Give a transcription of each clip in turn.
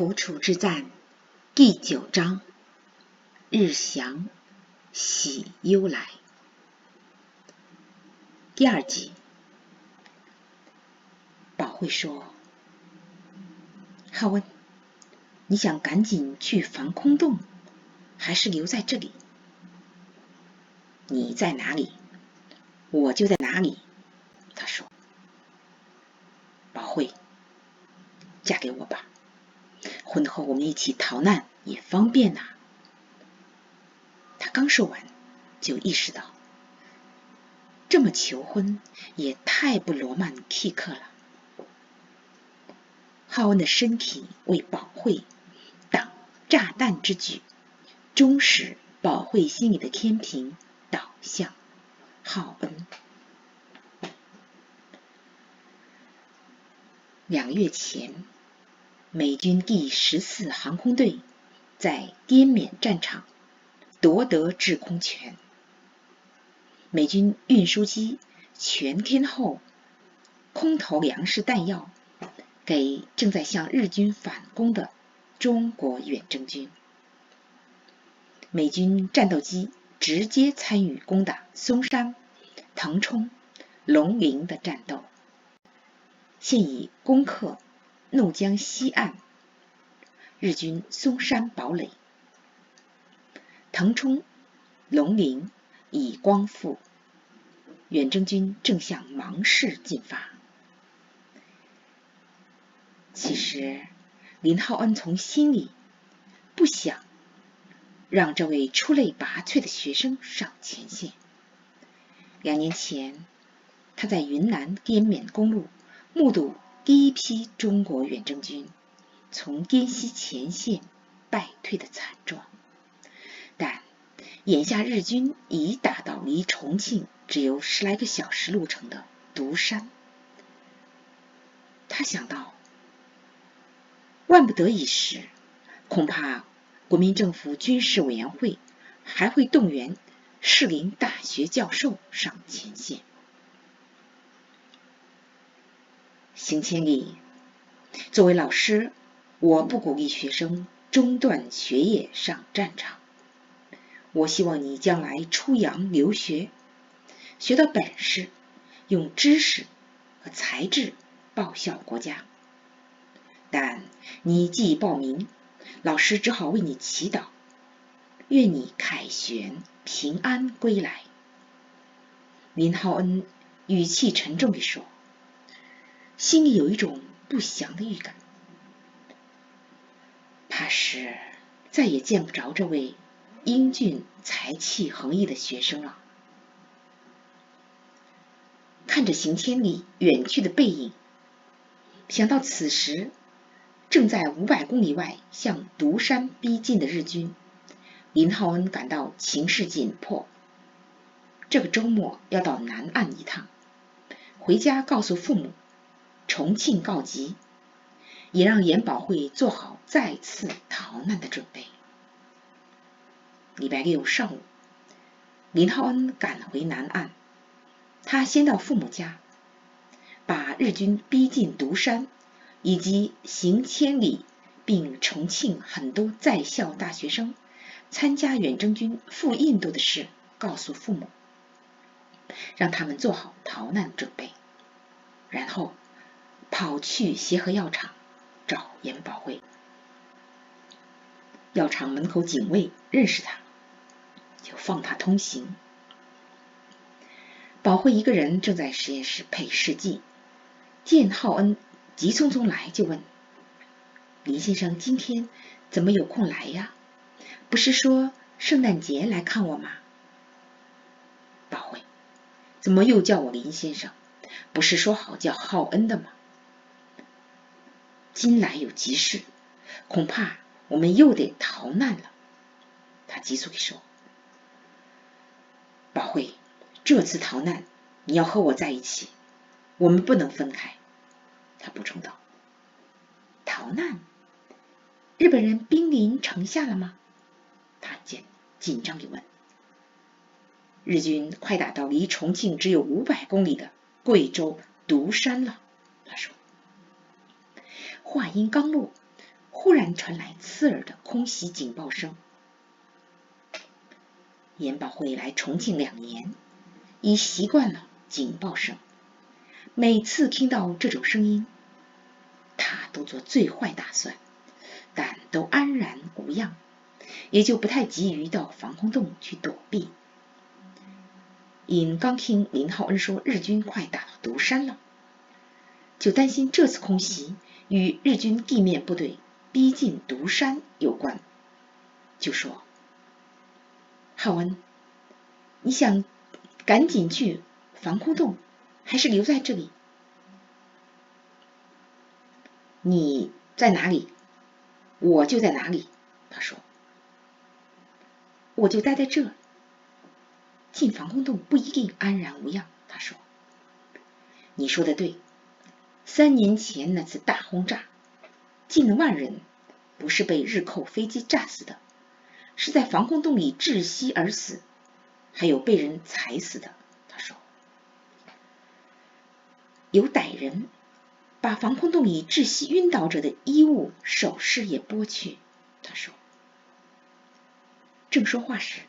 蒲楚之战第9章，日降，喜忧来。第2集。宝慧说：浩恩，你想赶紧去防空洞，还是留在这里？你在哪里，我就在哪里。他说：宝慧，嫁给我吧，婚后我们一起逃难也方便啊。他刚说完，就意识到这么求婚也太不罗曼蒂克了。浩恩的身体为宝慧挡炸弹之举，终使宝慧心里的天平倒向浩恩。2个月前，美军第14航空队在滇缅战场夺得制空权，美军运输机全天候空投粮食弹药给正在向日军反攻的中国远征军。美军战斗机直接参与攻打松山、腾冲、龙陵的战斗，现已攻克怒江西岸日军松山堡垒，腾冲、龙陵已光复，远征军正向芒市进发。其实林浩恩从心里不想让这位出类拔萃的学生上前线。2年前，他在云南滇缅公路目睹第一批中国远征军从滇西前线败退的惨状，但眼下日军已打到离重庆只有10来个小时路程的独山。他想到，万不得已时，恐怕国民政府军事委员会还会动员士林大学教授上前线。邢千里，作为老师，我不鼓励学生中断学业上战场。我希望你将来出洋留学，学到本事，用知识和才智报效国家。但你既已报名，老师只好为你祈祷，愿你凯旋平安归来。林浩恩语气沉重地说，心里有一种不祥的预感，怕是再也见不着这位英俊才气横溢的学生了。看着邢千里远去的背影，想到此时正在500公里外向独山逼近的日军，林浩恩感到情势紧迫。这个周末要到南岸一趟，回家告诉父母重庆告急，也让严宝慧做好再次逃难的准备。礼拜6上午，林浩恩赶回南岸，他先到父母家，把日军逼近独山以及邢千里并重庆很多在校大学生参加远征军赴印度的事告诉父母，让他们做好逃难准备，然后跑去协和药厂找严宝慧。药厂门口警卫认识他，就放他通行。宝慧一个人正在实验室配试剂，见浩恩急匆匆来，就问，林先生今天怎么有空来呀？不是说圣诞节来看我吗？宝慧，怎么又叫我林先生？不是说好叫浩恩的吗？今来有急事，恐怕我们又得逃难了。他急促地说，宝慧，这次逃难你要和我在一起，我们不能分开。他补充道，逃难？日本人兵临城下了吗？他紧张地问。日军快打到离重庆只有500公里的贵州独山了，他说。话音刚落，忽然传来刺耳的空袭警报声。严保会来重庆2年，已习惯了警报声。每次听到这种声音，他都做最坏打算，但都安然无恙，也就不太急于到防空洞去躲避。因刚听林浩恩说日军快打到独山了，就担心这次空袭与日军地面部队逼近独山有关，就说：浩恩，你想赶紧去防空洞，还是留在这里？你在哪里，我就在哪里。他说：我就待在这，进防空洞不一定安然无恙。他说：你说的对，3年前那次大轰炸，近了万人，不是被日寇飞机炸死的，是在防空洞里窒息而死，还有被人踩死的。他说：有歹人把防空洞里窒息晕倒者的衣物首饰也剥去。他说。正说话时，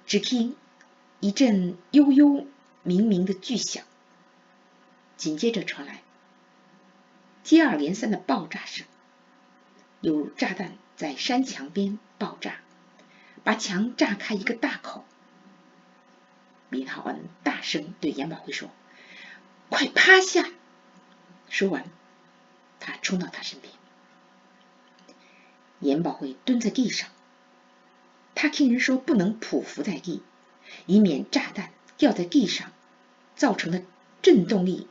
只听一阵悠悠冥冥的巨响，紧接着传来接二连三的爆炸声，有炸弹在山墙边爆炸，把墙炸开一个大口。林浩恩大声对严保会说：快趴下！说完，他冲到他身边。严保会蹲在地上，他听人说不能匍匐在地，以免炸弹掉在地上造成的震动力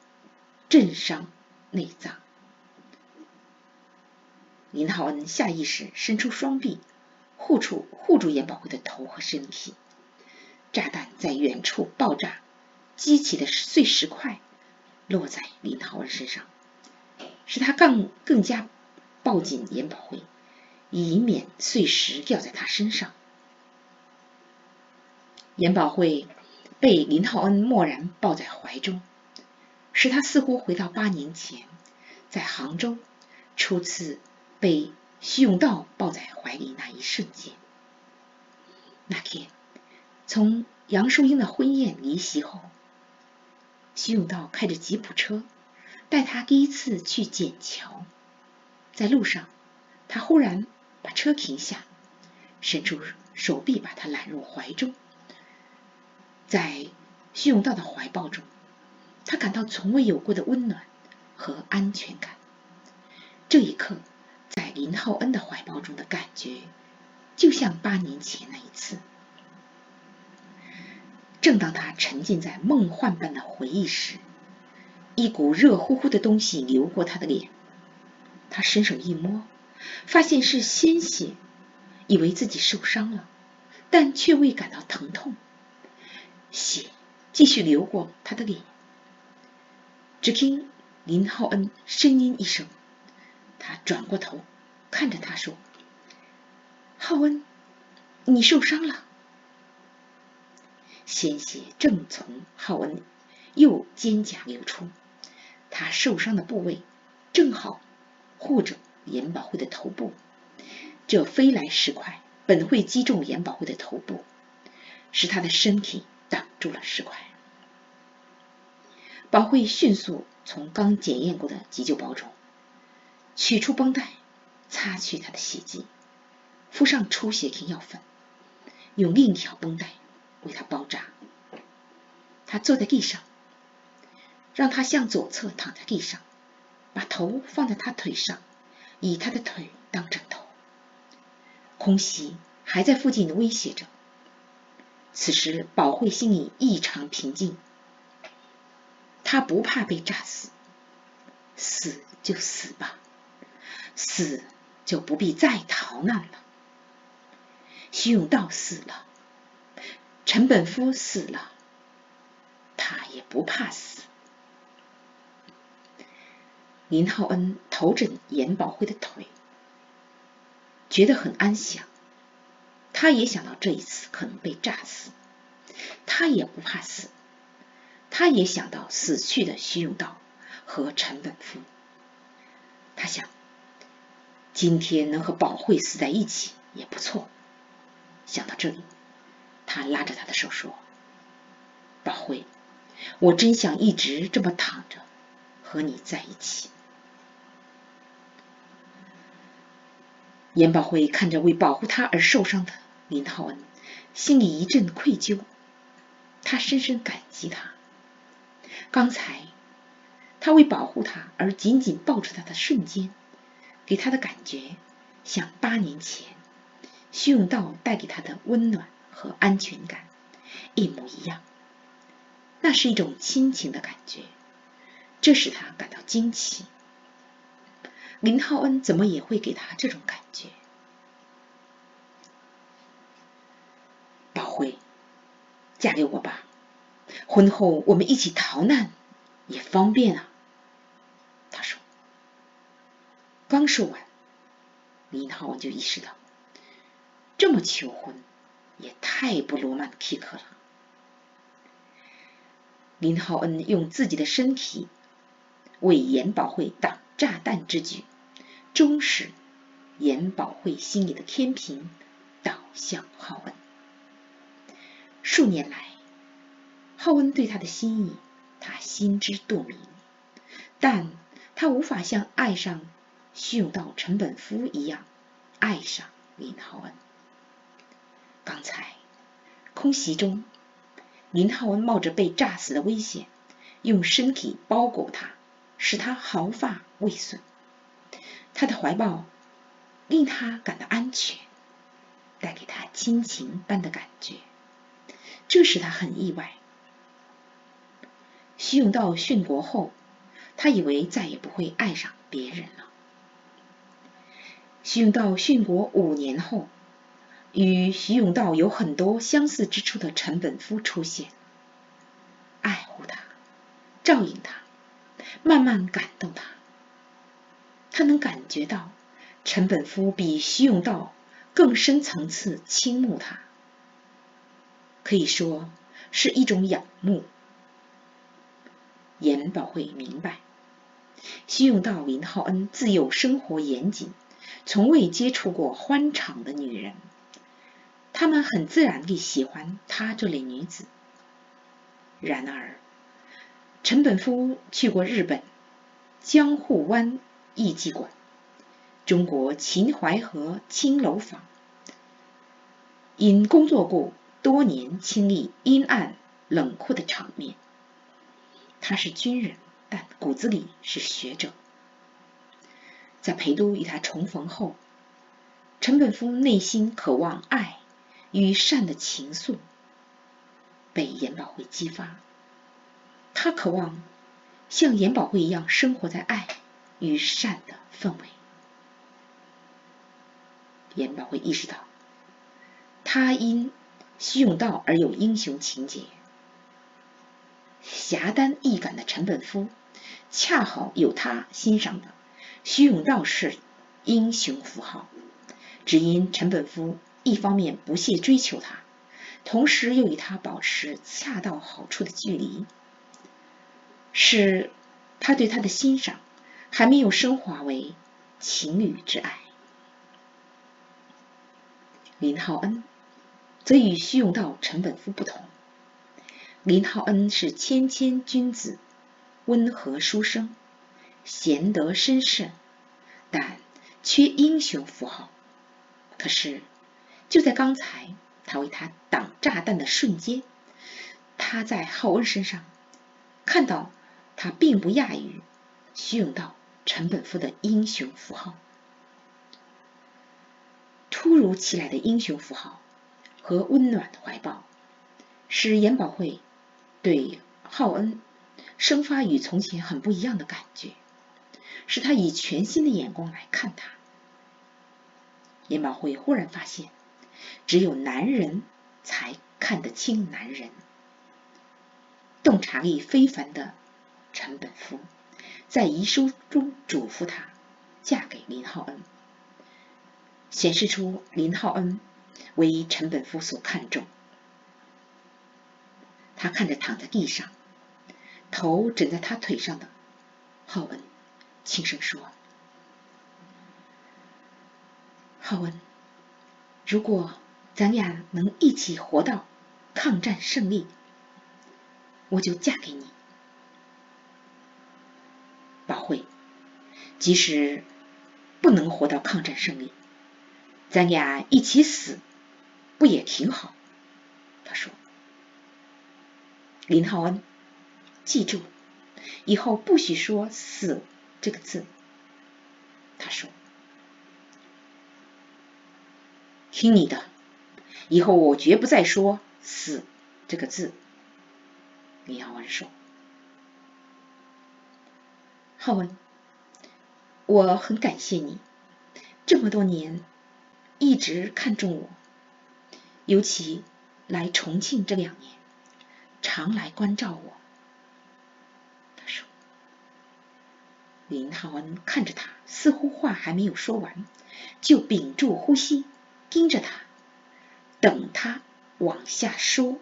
震伤内脏。林浩恩下意识伸出双臂护住严保会的头和身体。炸弹在远处爆炸，激起的碎石块落在林浩恩身上，使他更加抱紧严保会，以免碎石掉在他身上。严保会被林浩恩默然抱在怀中，使他似乎回到8年前在杭州初次被徐永道抱在怀里那一瞬间。那天从杨树英的婚宴离席后，徐永道开着吉普车带他第一次去笕桥。在路上，他忽然把车停下，伸出手臂把他揽入怀中。在徐永道的怀抱中，他感到从未有过的温暖和安全感。这一刻，在林浩恩的怀抱中的感觉，就像8年前那一次。正当他沉浸在梦幻般的回忆时，一股热乎乎的东西流过他的脸。他伸手一摸，发现是鲜血，以为自己受伤了，但却未感到疼痛。血继续流过他的脸。只听林浩恩呻吟一声，他转过头看着他说：浩恩，你受伤了。鲜血正从浩恩右肩胛流出，他受伤的部位正好护着严保会的头部，这飞来石块本会击中严保会的头部，使他的身体挡住了石块。保会迅速从刚检验过的急救包中取出绷带，擦去他的血迹，敷上出血停药粉，用另一条绷带为他包扎。他坐在地上，让他向左侧躺在地上，把头放在他腿上，以他的腿当枕头。空袭还在附近威胁着。此时保会心里异常平静，他不怕被炸死，死就死吧，死就不必再逃难了。徐永道死了，陈本夫死了，他也不怕死。林浩恩头枕严保会的腿，觉得很安详。他也想到这一次可能被炸死，他也不怕死。他也想到死去的徐永道和陈本夫。他想，今天能和宝慧死在一起也不错。想到这里，他拉着她的手说：宝慧，我真想一直这么躺着和你在一起。严宝慧看着为保护她而受伤的林浩恩，心里一阵愧疚。他深深感激他。刚才他为保护他而紧紧抱住他的瞬间，给他的感觉像8年前徐永道带给他的温暖和安全感一模一样。那是一种亲情的感觉，这使他感到惊奇。林浩恩怎么也会给他这种感觉？宝慧，嫁给我吧，婚后我们一起逃难也方便啊。他说。刚说完，林浩恩就意识到，这么求婚也太不罗曼蒂克了。林浩恩用自己的身体为严宝慧挡炸弹之举，终使严宝慧心里的天平倒向浩恩。数年来，浩恩对他的心意，他心知肚明，但他无法像爱上徐永道陈本夫一样爱上林浩恩。刚才空袭中，林浩恩冒着被炸死的危险，用身体包裹他，使他毫发未损。他的怀抱令他感到安全，带给他亲情般的感觉，这使他很意外。徐永道殉国后，他以为再也不会爱上别人了。徐永道殉国5年后，与徐永道有很多相似之处的陈本夫出现，爱护他，照应他，慢慢感动他。他能感觉到陈本夫比徐永道更深层次倾慕他，可以说是一种仰慕。严宝慧明白，徐永道、林浩恩自幼生活严谨，从未接触过欢场的女人，他们很自然地喜欢她这类女子。然而，陈本夫去过日本江户湾艺伎馆、中国秦淮河青楼坊，因工作过多年，经历阴暗冷酷的场面。他是军人，但骨子里是学者。在陪都与他重逢后，陈本夫内心渴望爱与善的情愫被严宝慧激发，他渴望像严宝慧一样生活在爱与善的氛围。严宝慧意识到，他因徐永道而有英雄情节，侠肝义胆的陈本夫恰好有他欣赏的徐永道式英雄符号。只因陈本夫一方面不懈追求他，同时又与他保持恰到好处的距离，使他对他的欣赏还没有升华为情侣之爱。林浩恩则与徐永道、陈本夫不同，林浩恩是谦谦君子，温和书生，贤德深慎，但缺英雄符号。可是就在刚才他为他挡炸弹的瞬间，他在浩恩身上看到他并不亚于徐永道、陈本夫的英雄符号。突如其来的英雄符号和温暖的怀抱，使严宝慧对浩恩生发与从前很不一样的感觉，使他以全新的眼光来看他。严宝慧忽然发现，只有男人才看得清男人。洞察力非凡的陈本夫在遗书中嘱咐他嫁给林浩恩，显示出林浩恩为陈本夫所看重。他看着躺在地上，头枕在他腿上的浩恩，轻声说：浩文，如果咱俩能一起活到抗战胜利，我就嫁给你。宝慧，即使不能活到抗战胜利，咱俩一起死，不也挺好？他说。林浩恩，记住，以后不许说死这个字。他说。听你的，以后我绝不再说死这个字。林浩恩说。浩文，我很感谢你，这么多年一直看重我，尤其来重庆这2年，常来关照我。他说。林浩恩看着他，似乎话还没有说完，就屏住呼吸，盯着他，等他往下说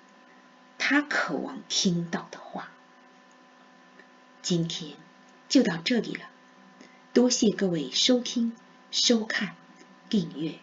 他渴望听到的话。今天就到这里了，多谢各位收听、收看、订阅。